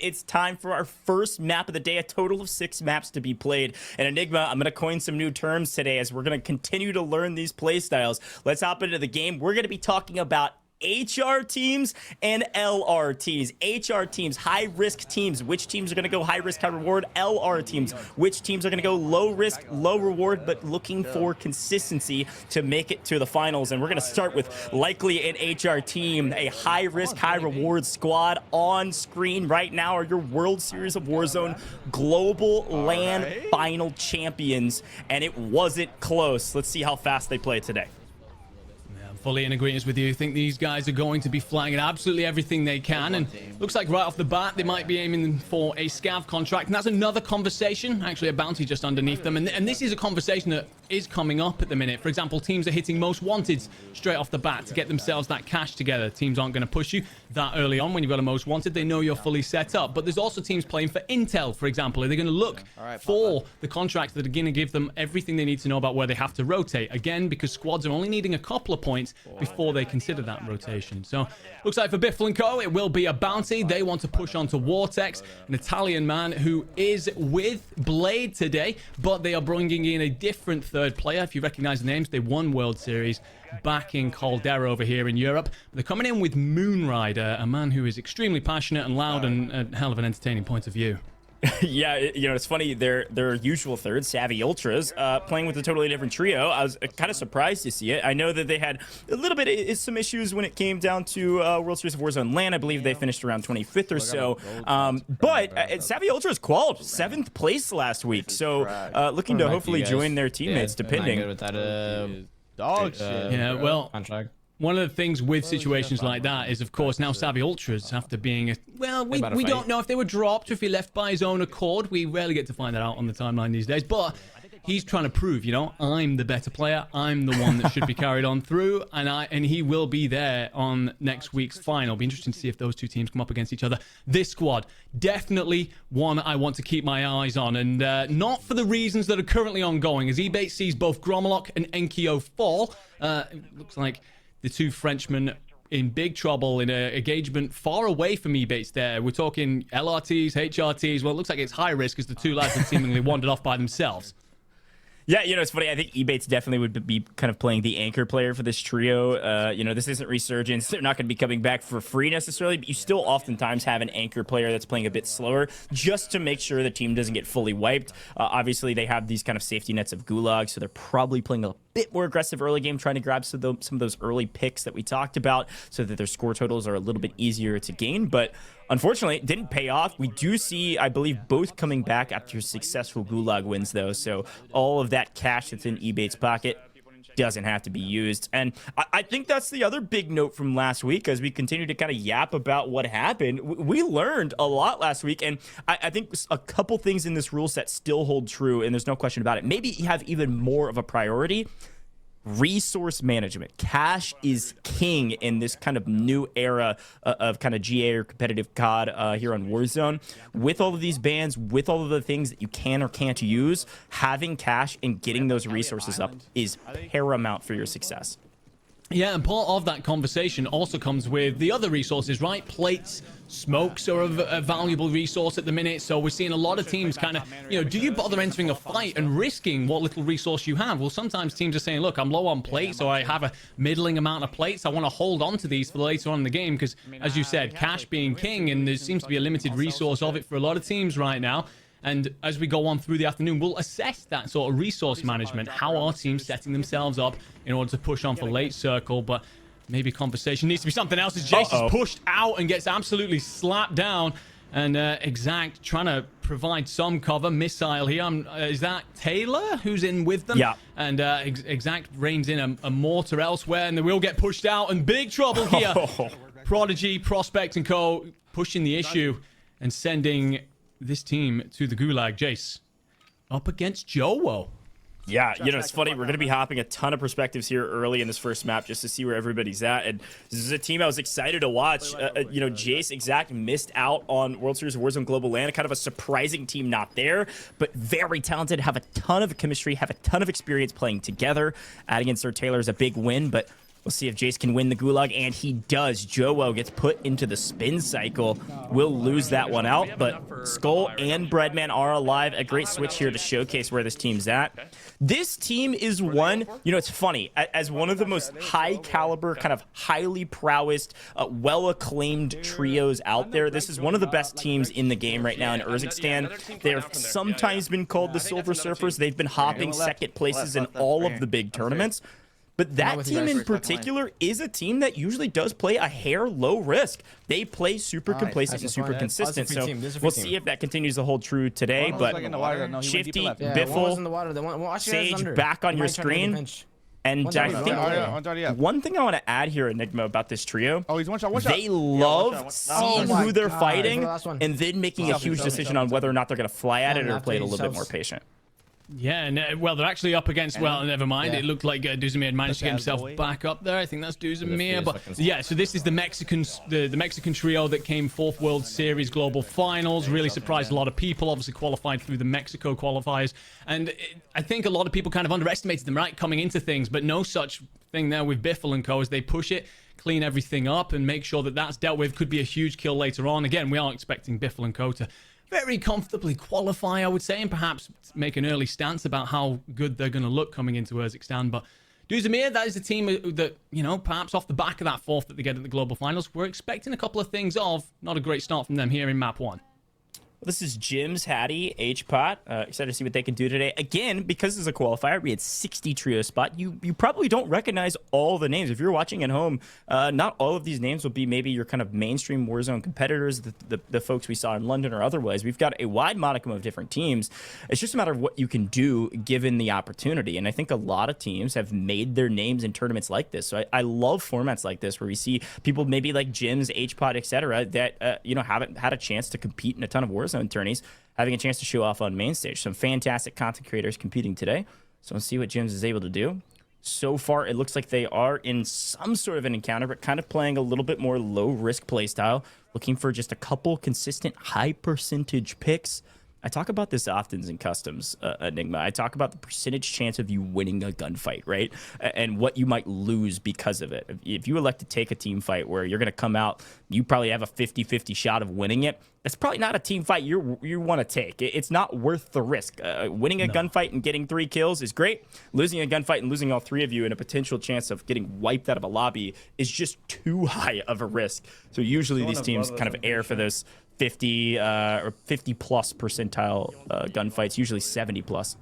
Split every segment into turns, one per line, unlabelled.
It's time for our first map of the day, a total of 6 maps to be played. And Enigma, I'm going to coin some new terms today as we're going to continue to learn these play styles. Let's hop into the game. We're going to be talking about HR teams and LR teams. HR teams, high risk teams. Which teams are going to go high risk, high reward? LR teams. Which teams are going to go low risk, low reward, but looking for consistency to make it to the finals. And we're going to start with likely an HR team, a high risk, high reward squad. On screen right now are your World Series of Warzone Global LAN final champions. And it wasn't close. Let's see how fast they play today.
Fully in agreement with you. I think these guys are going to be flying at absolutely everything they can, and looks like right off the bat they might be aiming for a scav contract, and that's another conversation, actually a bounty just underneath them, and this is a conversation that is coming up at the minute. For example, teams are hitting most wanted straight off the bat to get themselves that cash together. Teams aren't going to push you that early on when you've got a most wanted. They know you're fully set up, but there's also teams playing for intel, for example. Are they going to look for the contracts that are going to give them everything they need to know about where they have to rotate? Again, because squads are only needing a couple of points before they consider that rotation. So looks like for Biffle & Co, it will be a bounty. They want to push on to Vortex, an Italian man who is with Blade today, but they are bringing in a different third player. If you recognize the names, they won World Series back in Caldera over here in Europe. They're coming in with Moonrider, a man who is extremely passionate and loud and a hell of an entertaining point of view.
Yeah, you know, it's funny, their usual third, Savvy Ultras, playing with a totally different trio. I was kind of surprised to see it. I know that they had a little bit of some issues when it came down to World Series of Warzone LAN. I believe they finished around 25th or so. But Savvy Ultras qualified 7th place last week. So looking to hopefully join their teammates, depending.
Dog shit.
Yeah, well, one of the things with situations like that is, of course, now Savvy Ultras, after being we don't know if they were dropped or if he left by his own accord. We rarely get to find that out on the timeline these days, but he's trying to prove, you know, I'm the better player. I'm the one that should be carried on through, and he will be there on next week's final. It'll be interesting to see if those two teams come up against each other. This squad, definitely one I want to keep my eyes on, and not for the reasons that are currently ongoing, as eBay sees both Gromolok and Enkyo fall. It looks like the two Frenchmen in big trouble in an engagement far away from Ebates there. We're talking LRTs, HRTs. Well, it looks like it's high risk as the two lads have seemingly wandered off by themselves.
Yeah, you know, it's funny. I think Ebates definitely would be kind of playing the anchor player for this trio. You know, this isn't Resurgence. They're not going to be coming back for free necessarily, but you still oftentimes have an anchor player that's playing a bit slower just to make sure the team doesn't get fully wiped. Obviously, they have these kind of safety nets of Gulag, so they're probably playing a bit more aggressive early game, trying to grab some of those early picks that we talked about so that their score totals are a little bit easier to gain. But unfortunately, it didn't pay off. We do see, I believe, both coming back after successful Gulag wins, though. So all of that cash that's in Ebates' pocket doesn't have to be used. And I think that's the other big note from last week as we continue to kind of yap about what happened. We learned a lot last week, and I think a couple things in this rule set still hold true, and there's no question about it. Maybe you have even more of a priority. Resource management. Cash is king in this kind of new era of kind of GA or competitive COD here on Warzone. With all of these bans, with all of the things that you can or can't use, having cash and getting those resources up is paramount for your success.
Yeah, and part of that conversation also comes with the other resources, right? Plates, smokes are a valuable resource at the minute, so we're seeing a lot of teams kind of, you know, do you bother entering a fight and risking what little resource you have? Well, sometimes teams are saying, look, I'm low on plates, or I have a middling amount of plates. I want to hold on to these for later on in the game because, as you said, cash being king, and there seems to be a limited resource of it for a lot of teams right now. And as we go on through the afternoon, we'll assess that sort of resource management. How are teams setting themselves up in order to push on for late circle? But maybe conversation needs to be something else as Jace is pushed out and gets absolutely slapped down. And Exact trying to provide some cover. Missile here. Is that Taylor who's in with them?
Yeah.
And Exact reins in a mortar elsewhere, and they will get pushed out. And big trouble here. Prodigy, Prospect, and Co. pushing the issue and sending this team to the Gulag. Jace, up against Joewo.
Yeah, you know, it's funny. We're going to be hopping a ton of perspectives here early in this first map just to see where everybody's at. And this is a team I was excited to watch. You know, Jace Exact missed out on World Series of Warzone Global LAN. Kind of a surprising team not there, but very talented, have a ton of chemistry, have a ton of experience playing together. Adding in Sir Taylor is a big win, but We'll see if Jace can win the Gulag, and he does. Joewo gets put into the spin cycle. Will lose that one out, but Skull and Breadman are alive. A great switch here to showcase where this team's at. This team is one, you know, it's funny, as one of the most high caliber, kind of highly prowessed, well-acclaimed trios out there. This is one of the best teams in the game right now in Urzikstan. They've sometimes been called the Silver Surfers. They've been hopping second places in all of the big tournaments. But that team in particular is a team that usually does play a hair low risk. They play super complacent and super consistent. So we'll see if that continues to hold true today. But Shifty, Biffle, Sage back on your screen. And I think one thing I want to add here, Enigma, about this trio, they love seeing who they're fighting and then making a huge decision on whether or not they're going to fly at it or play it a little bit more patient.
Yeah, and well, they're actually up against, well, never mind. It looked like Duzamir had managed to get himself back up there. I think that's Duzamir. But yeah, so this is the Mexican trio that came 4th World Series Global Finals. Really surprised a lot of people. Obviously qualified through the Mexico qualifiers. And I think a lot of people kind of underestimated them, right, coming into things. But no such thing there with Biffle and co. as they push it, clean everything up, and make sure that that's dealt with. Could be a huge kill later on. Again, we are expecting Biffle and co. to very comfortably qualify, I would say, and perhaps make an early stance about how good they're going to look coming into Urzikstan. But Duzamir, that is a team that, you know, perhaps off the back of that 4th that they get at the Global Finals, we're expecting a couple of things of. Not a great start from them here in Map 1.
This is Jim's Hattie, H-Pot. Excited to see what they can do today. Again, because this is a qualifier, we had 60 trio spot. You probably don't recognize all the names. If you're watching at home, not all of these names will be maybe your kind of mainstream Warzone competitors, the folks we saw in London or otherwise. We've got a wide modicum of different teams. It's just a matter of what you can do given the opportunity. And I think a lot of teams have made their names in tournaments like this. So I love formats like this where we see people maybe like Jim's, H-Pot, etc. that, you know, haven't had a chance to compete in a ton of Warzone tourneys, having a chance to show off on main stage. Some fantastic content creators competing today. So let's see what Jims is able to do. So far, it looks like they are in some sort of an encounter, but kind of playing a little bit more low-risk play style, looking for just a couple consistent high-percentage picks. I talk about this often in customs, Enigma. I talk about the percentage chance of you winning a gunfight, right? And what you might lose because of it. If you elect to take a team fight where you're going to come out, you probably have a 50-50 shot of winning it. That's probably not a team fight you want to take. It's not worth the risk. Winning a gunfight and getting 3 kills is great. Losing a gunfight and losing all 3 of you and a potential chance of getting wiped out of a lobby is just too high of a risk. So usually these teams kind of err for those 50 or 50 plus percentile gunfights, usually 70 plus.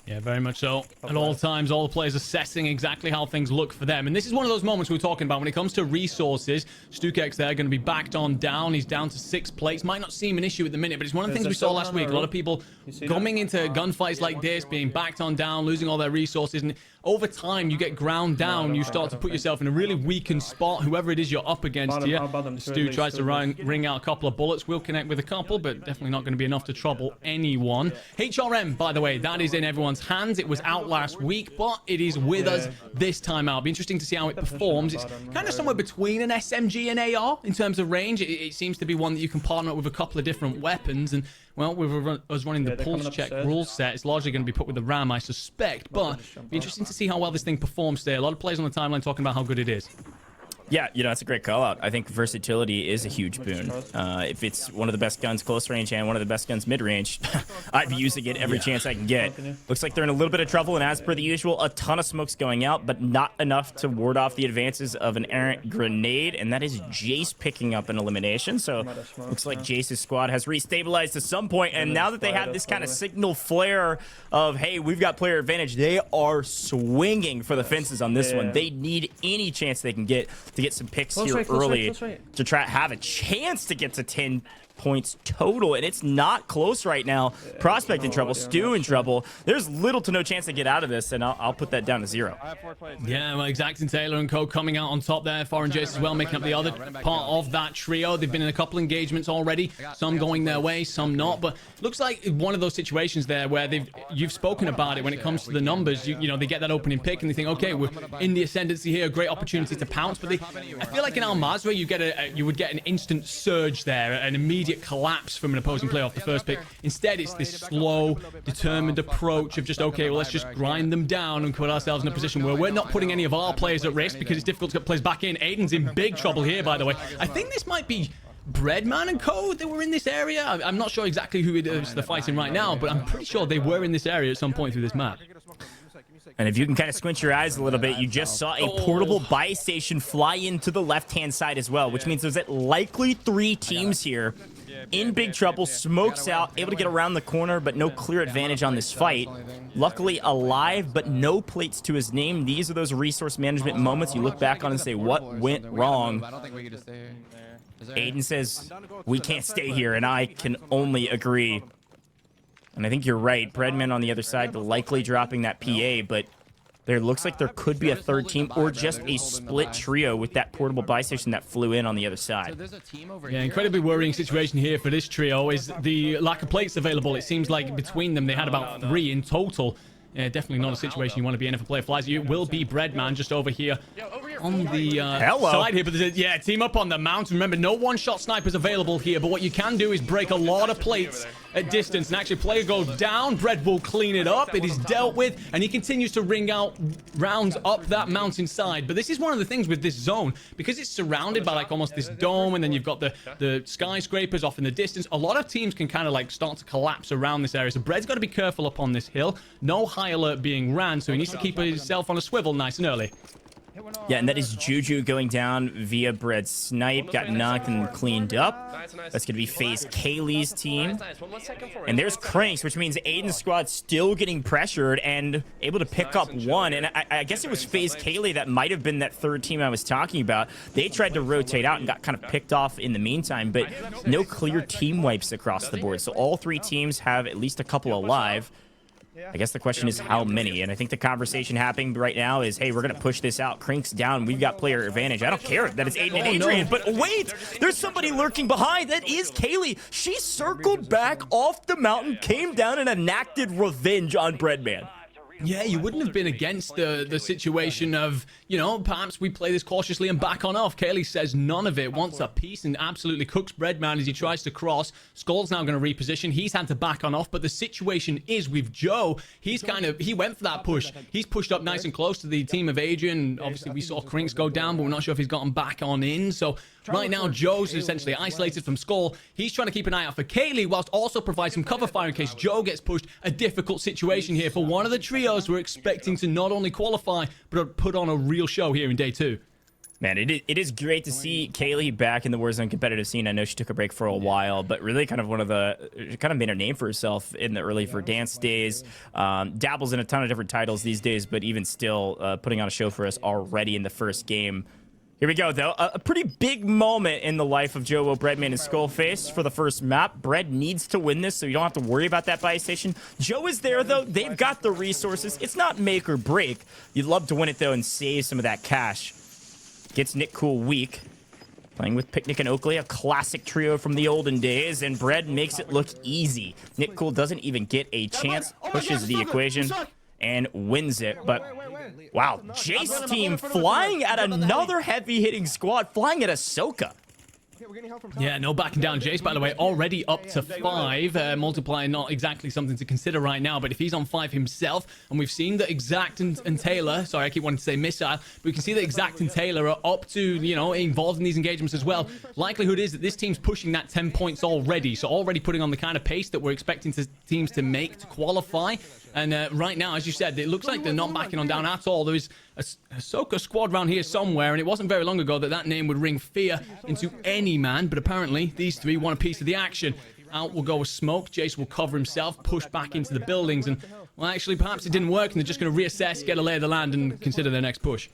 Yeah, very much so. At all times, all the players assessing exactly how things look for them. And this is one of those moments we were talking about when it comes to resources. Stukek's there, going to be backed on down. He's down to 6 plates. Might not seem an issue at the minute, but it's one of the things we saw last week. A lot of people coming into gunfights like this, being backed on down, losing all their resources. And over time, you get ground down. You start to put yourself in a really weakened spot, whoever it is you're up against here. Stu tries to ring out a couple of bullets. Will connect with a couple, but definitely not going to be enough to trouble anyone. HRM, by the way, that is in everyone's hands. It was out last week, but it is with us this time out. It'll be interesting to see how it performs. It's kind of somewhere between an SMG and AR in terms of range. It seems to be one that you can partner up with a couple of different weapons. And, well, with us running the pulse check rule set, it's largely going to be put with the RAM, I suspect. But it'll be interesting to see how well this thing performs today. A lot of players on the timeline talking about how good it is.
Yeah, you know, that's a great call out. I think versatility is a huge boon. If it's one of the best guns close range and one of the best guns mid range, I'd be using it every chance I can get. Looks like they're in a little bit of trouble, and as per the usual, a ton of smokes going out, but not enough to ward off the advances of an errant grenade, and that is Jace picking up an elimination. So looks like Jace's squad has restabilized to some point, and now that they have this kind of signal flare of, hey, we've got player advantage, they are swinging for the fences on this one. They need any chance they can get to get some picks here early to try to have a chance to get to 10 points total, and it's not close right now. Prospect in trouble, Stu in trouble. There's little to no chance to get out of this, and I'll put that down to 0.
Yeah, well, Exacting Taylor and co coming out on top there. Foreign Jace as well, making up the other part of that trio. They've been in a couple engagements already, some going their way, some not, but looks like one of those situations there where you've spoken about it when it comes to the numbers. You know, they get that opening pick and they think, okay, we're in the ascendancy here, a great opportunity to pounce, but I feel like in Al Mazrah you would get an instant surge there, an immediate immediate collapse from an opposing player off the first pick. Instead, it's this slow, determined approach of just, okay, well, let's just grind them down and put ourselves in a position where we're not putting any of our players at risk because it's difficult to get players back in. Aydan's in big trouble here, by the way. I think this might be Breadman and Co. They were in this area. I'm not sure exactly who it is they're fighting right now, but I'm pretty sure they were in this area at some point through this map.
And if you can kind of squint your eyes a little bit, you just saw a portable buy station fly into the left-hand side as well, which means there's likely 3 teams here in big trouble. Smokes out, able to get around the corner, but no clear advantage on this fight. Luckily alive, but no plates to his name. These are those resource management moments you look back on and say, what went wrong? Aydan says, we can't stay here, and I can only agree. And I think you're right. Breadman on the other side likely dropping that PA, but there looks like there could be a 3rd team or just a split trio with that portable buy station that flew in on the other side.
Yeah, incredibly worrying situation here for this trio is the lack of plates available. It seems like between them they had about 3 in total. Yeah, definitely not a situation you want to be in if a player flies. You will be Breadman just over here on the side here. But yeah, team up on the mountain. Remember, no one-shot snipers available here. But what you can do is break a lot of plates at distance. And actually, player goes down. Bread will clean it up. It is dealt with. And he continues to ring out rounds up that mountainside. But this is one of the things with this zone. Because it's surrounded by like almost this dome. And then you've got the skyscrapers off in the distance. A lot of teams can kind of like start to collapse around this area. So Bread's got to be careful up on this hill. No high alert being ran, so he needs to keep himself on a swivel nice and early.
Yeah, and that is Juju going down via Bread snipe. Got knocked and cleaned up. That's going to be FaZe Kaylee's team. And there's Cranks, which means Aydan's squad still getting pressured and able to pick up 1. And I guess it was FaZe Kaylee that might have been that 3rd team I was talking about. They tried to rotate out and got kind of picked off in the meantime, but no clear team wipes across the board. So all 3 teams have at least a couple alive. I guess the question is how many, and I think the conversation happening right now is, hey, we're going to push this out. Crinks down. We've got player advantage. I don't care that it's Aydan and Adrian, but wait, there's somebody lurking behind. That is Kaylee. She circled back off the mountain, came down, and enacted revenge on Breadman.
Yeah, you wouldn't have been against the situation of, you know, perhaps we play this cautiously and back on off. Kaylee says none of it, wants a piece and absolutely cooks Breadman as he tries to cross. Skull's now going to reposition. He's had to back on off, but the situation is with Joe. He went for that push. He's pushed up nice and close to the team of Adrian. Obviously, we saw Crinks go down, but we're not sure if he's gotten back on in. So right now, Joe's essentially isolated from Skull. He's trying to keep an eye out for Kaylee whilst also provide some cover fire in case Joe gets pushed. A difficult situation here for one of the trios we're expecting to not only qualify, but put on a real show here in day 2.
Man, it is great to see Kaylee back in the Warzone competitive scene. I know she took a break for a while, but really kind of made a name for herself in the early Verdansk days. Dabbles in a ton of different titles these days, but even still putting on a show for us already in the first game. Here we go, though. A pretty big moment in the life of Joewo, Breadman, and Skullface for the first map. Bread needs to win this, so you don't have to worry about that buy station. Joe is there, though. They've got the resources. It's not make or break. You'd love to win it, though, and save some of that cash. Gets Nick Cool weak. Playing with Picnic and Oakley, a classic trio from the olden days, and Bread makes it look easy. Nick Cool doesn't even get a chance, pushes the equation, and wins it. But wow, Jace team flying at another heavy-hitting squad, flying at Ahsoka.
Yeah, no backing down. Jace, by the way, already up to 5. Multiply not exactly something to consider right now, but if he's on 5 himself, and we've seen that Exact and Taylor, sorry, I keep wanting to say Missile, but we can see that Exact and Taylor are up to, you know, involved in these engagements as well. Likelihood is that this team's pushing that 10 points already, so already putting on the kind of pace that we're expecting teams to make to qualify. And right now, as you said, it looks like they're not backing on down at all. There is a Ahsoka squad around here somewhere, and it wasn't very long ago that name would ring fear into any man, but apparently these 3 want a piece of the action. Out will go with Smoke. Jace will cover himself, push back into the buildings, and, well, actually, perhaps it didn't work, and they're just going to reassess, get a lay of the land, and consider their next push.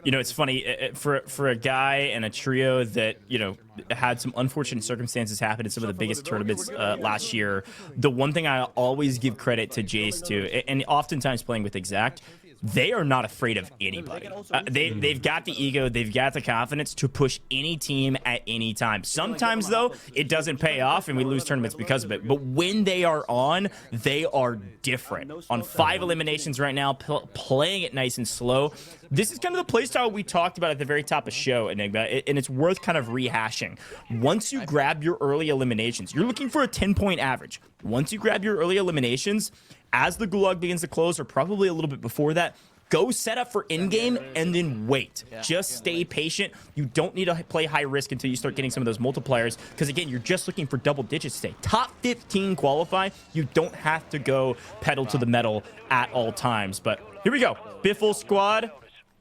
You know, it's funny, for a guy and a trio that, you know, had some unfortunate circumstances happen in some of the biggest tournaments last year, the one thing I always give credit to Jace to, and oftentimes playing with Exact, they are not afraid of anybody. They've got the ego, they've got the confidence to push any team at any time. Sometimes, though, it doesn't pay off and we lose tournaments because of it. But when they are on, they are different. On 5 eliminations right now, playing it nice and slow. This is kind of the playstyle we talked about at the very top of show, Enigma, and it's worth kind of rehashing. Once you grab your early eliminations, you're looking for a 10-point average. Once you grab your early eliminations, as the gulag begins to close, or probably a little bit before that, go set up for in-game and then wait. Just stay patient. You don't need to play high risk until you start getting some of those multipliers, because again, you're just looking for double digits today. Top 15 qualify. You don't have to go pedal to the metal at all times. But here we go. Biffle squad.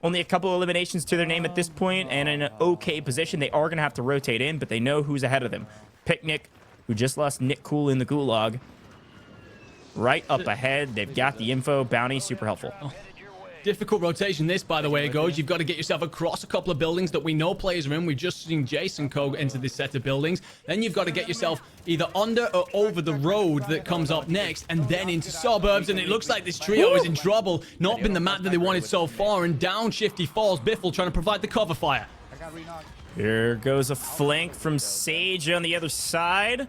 Only a couple eliminations to their name at this point, and in an okay position. They are going to have to rotate in, but they know who's ahead of them. Picnic, who just lost Nick Cool in the gulag. Right up ahead. They've got the info. Bounty, super helpful.
Difficult rotation this, by the way, goes. You've got to get yourself across a couple of buildings that we know players are in. We've just seen Jason Kogue into this set of buildings. Then you've got to get yourself either under or over the road that comes up next, and then into suburbs. And it looks like this trio is in trouble. Not been the map that they wanted so far, and down Shifty falls. Biffle trying to provide the cover fire.
Here goes a flank from Sage on the other side.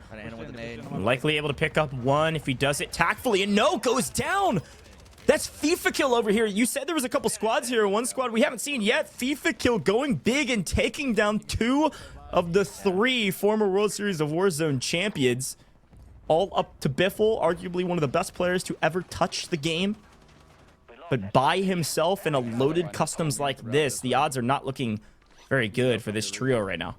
Likely able to pick up one if he does it tactfully. And no, goes down. That's FIFA Kill over here. You said there was a couple squads here. One squad we haven't seen yet. FIFA Kill going big and taking down 2 of the 3 former World Series of Warzone champions. All up to Biffle, arguably one of the best players to ever touch the game. But by himself in a loaded customs like this, the odds are not looking very good for this trio right now.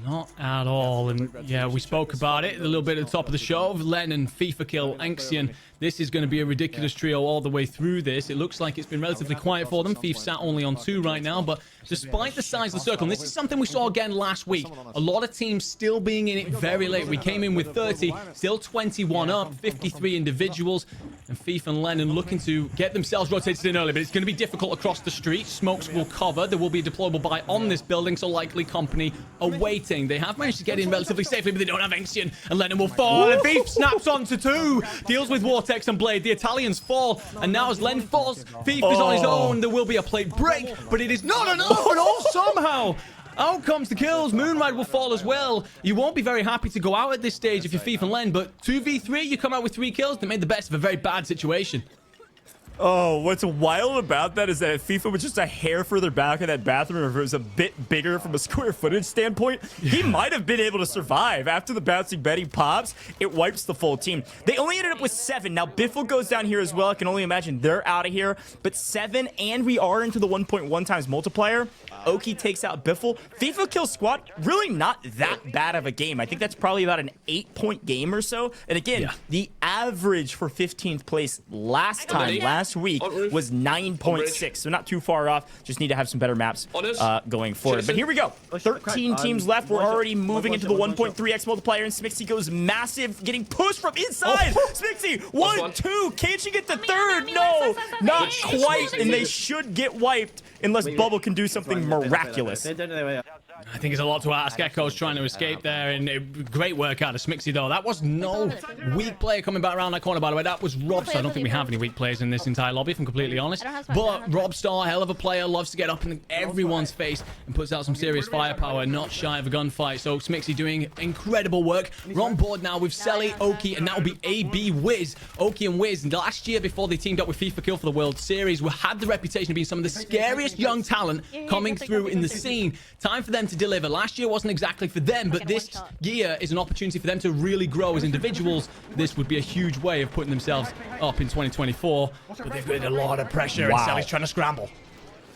Not at all. And yeah, we spoke about it a little bit at the top of the show. Lennon, FIFA Kill, Anxian. This is going to be a ridiculous trio all the way through this. It looks like it's been relatively quiet for them. Thief sat only on 2 right now, but despite the size of the circle, and this is something we saw again last week, a lot of teams still being in it very late. We came in with 30, still 21 up, 53 individuals, and Thief and Lennon looking to get themselves rotated in early, but it's going to be difficult across the street. Smokes will cover. There will be a deployable buy on this building, so likely company awaiting. They have managed to get in relatively safely, but they don't have Anxian, and Lennon will fall, and Thief snaps onto 2, deals with Vortex and Blade. The Italians fall, and now as Len falls, Thief is on his own. There will be a plate break, but it is not enough, and all somehow out comes the kills. Moonride will fall as well. You won't be very happy to go out at this stage if you're Thief and Len, but 2v3, you come out with 3 kills. They made the best of a very bad situation.
Oh, what's wild about that is that if FIFA was just a hair further back in that bathroom, or if it was a bit bigger from a square footage standpoint, he might have been able to survive. After the bouncing Betty pops, it wipes the full team. They only ended up with 7. Now, Biffle goes down here as well. I can only imagine they're out of here. But 7, and we are into the 1.1 times multiplier. Oki takes out Biffle. FIFA Kill squad, really not that bad of a game. I think that's probably about an 8-point game or so. And again, the average for 15th place last week was 9.6, so not too far off. Just need to have some better maps going forward. But here we go. 13 teams left. We're already moving into the 1.3x multiplier, and Smixy goes massive, getting pushed from inside. Smixy, 1, 2. Can't she get the 3rd? No, not quite. And they should get wiped unless Bubble can do something miraculous.
I think it's a lot to ask. Echo's trying to escape there, and great work out of Smixy, though. That was no weak player coming back around that corner, by the way. That was Robstar. I don't think we have any weak players in this entire lobby, if I'm completely honest. But Robstar, hell of a player, loves to get up in everyone's face and puts out some serious firepower, not shy of a gunfight. So Smixy doing incredible work. We're on board now with Selly, Oki, and that will be AB Wiz. Oki and Wiz, last year before they teamed up with FIFA Kill for the World Series, we had the reputation of being some of the scariest young talent coming through in the scene. Time for them to deliver. Last year wasn't exactly for them, but this year is an opportunity for them to really grow as individuals. This would be a huge way of putting themselves up in 2024, but they've got a lot of pressure, and Sally's trying to scramble.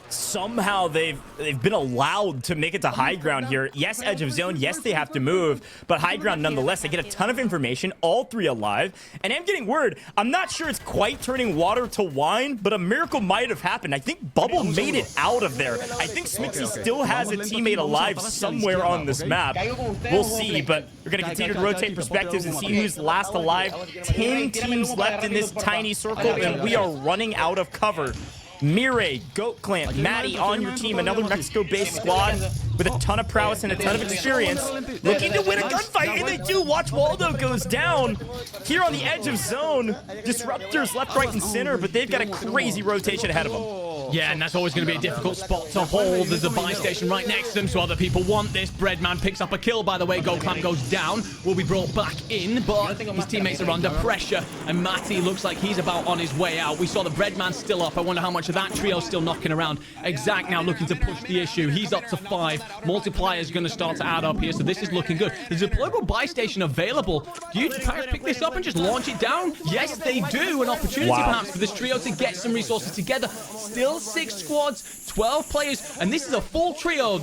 Somehow they've been allowed to make it to high ground here. Yes, edge of zone. Yes, they have to move, but high ground nonetheless. They get a ton of information, all 3 alive, and I'm getting word. I'm not sure it's quite turning water to wine, but a miracle might have happened. I think Bubble made it out of there. I think Smixy still has a teammate alive somewhere on this map. We'll see, but we're going to continue to rotate perspectives and see who's last alive. 10 teams left in this tiny circle, and we are running out of cover. Mirai, Goat Clamp, Maddie on your team, another Mexico-based squad. with a ton of prowess and a ton of experience, looking to win a gunfight, and they do. Watch Waldo goes down here on the edge of zone. Disruptors left, right, and center, but they've got a crazy rotation ahead of them.
Yeah, and that's always going to be a difficult spot to hold. There's a buy station right next to them, so other people want this. Breadman picks up a kill, by the way. Goldclamp goes down. Will be brought back in, but his teammates are under pressure, and Matty looks like he's about on his way out. We saw the Breadman still up. I wonder how much of that trio still knocking around. Exact now looking to push the issue. He's up to 5. Multiplier is going to start to add up here, so this is looking good. There's a deployable buy station available. Do you pick this up and just launch it down? Yes, they do. An opportunity perhaps for this trio to get some resources together. Still 6 squads, 12 players, and this is a full trio.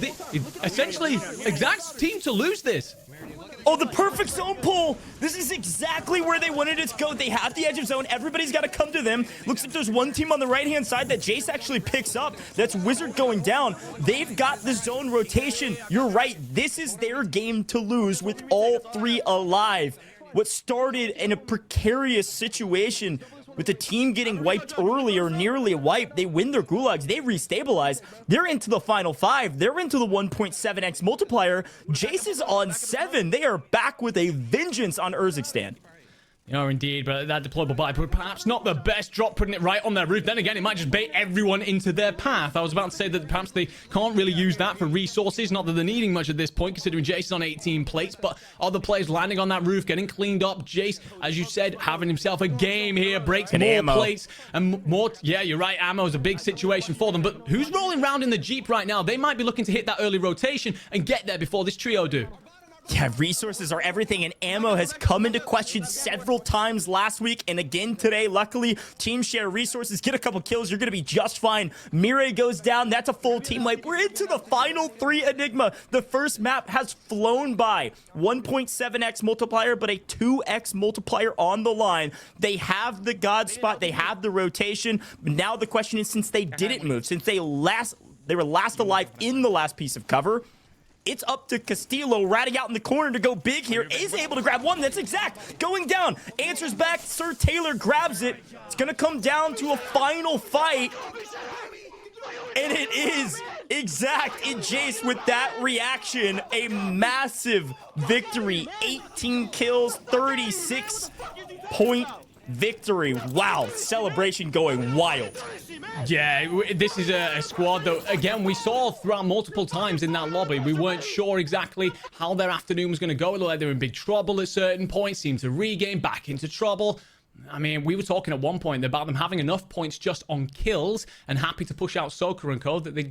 Essentially, Exact's team to lose this.
Oh, the perfect zone pull. This is exactly where they wanted it to go. They have the edge of zone. Everybody's got to come to them. Looks like there's one team on the right-hand side that Jace actually picks up. That's Wizard going down. They've got the zone rotation. You're right. This is their game to lose with all 3 alive. What started in a precarious situation with the team getting wiped early or nearly wiped, they win their gulags, they restabilize, they're into the final 5, they're into the 1.7x multiplier. Jace is on 7. They are back with a vengeance on Urzikstan.
You know, indeed, but that deployable buy, but perhaps not the best drop, putting it right on their roof. Then again, it might just bait everyone into their path. I was about to say that perhaps they can't really use that for resources. Not that they're needing much at this point, considering Jace is on 18 plates, but other players landing on that roof, getting cleaned up. Jace, as you said, having himself a game here, breaks more
ammo.
plates and more. Yeah, you're right. Ammo is a big situation for them, but who's rolling around in the Jeep right now? They might be looking to hit that early rotation and get there before this trio do.
Yeah, resources are everything, and ammo has come into question several times last week and again today. Luckily, team share resources, get a couple kills, you're going to be just fine. Mirai goes down. That's a full team wipe. We're into the final 3 Enigma. The first map has flown by. 1.7x multiplier, but a 2x multiplier on the line. They have the God spot. They have the rotation. Now the question is, since they didn't move, since they were last alive in the last piece of cover, it's up to Castillo, ratting out in the corner to go big here. Is able to grab one. That's Exact. Going down. Answers back. Sir Taylor grabs it. It's going to come down to a final fight. And it is Exact and Jace with that reaction. A massive victory. 18 kills, 36-point victory. Wow. Celebration going wild.
Yeah, this is a squad that, again, we saw throughout multiple times in that lobby. We weren't sure exactly how their afternoon was going to go. It looked like they were in big trouble at certain points, seemed to regain back into trouble. I mean, we were talking at one point about them having enough points just on kills and happy to push out Soka and Co. that they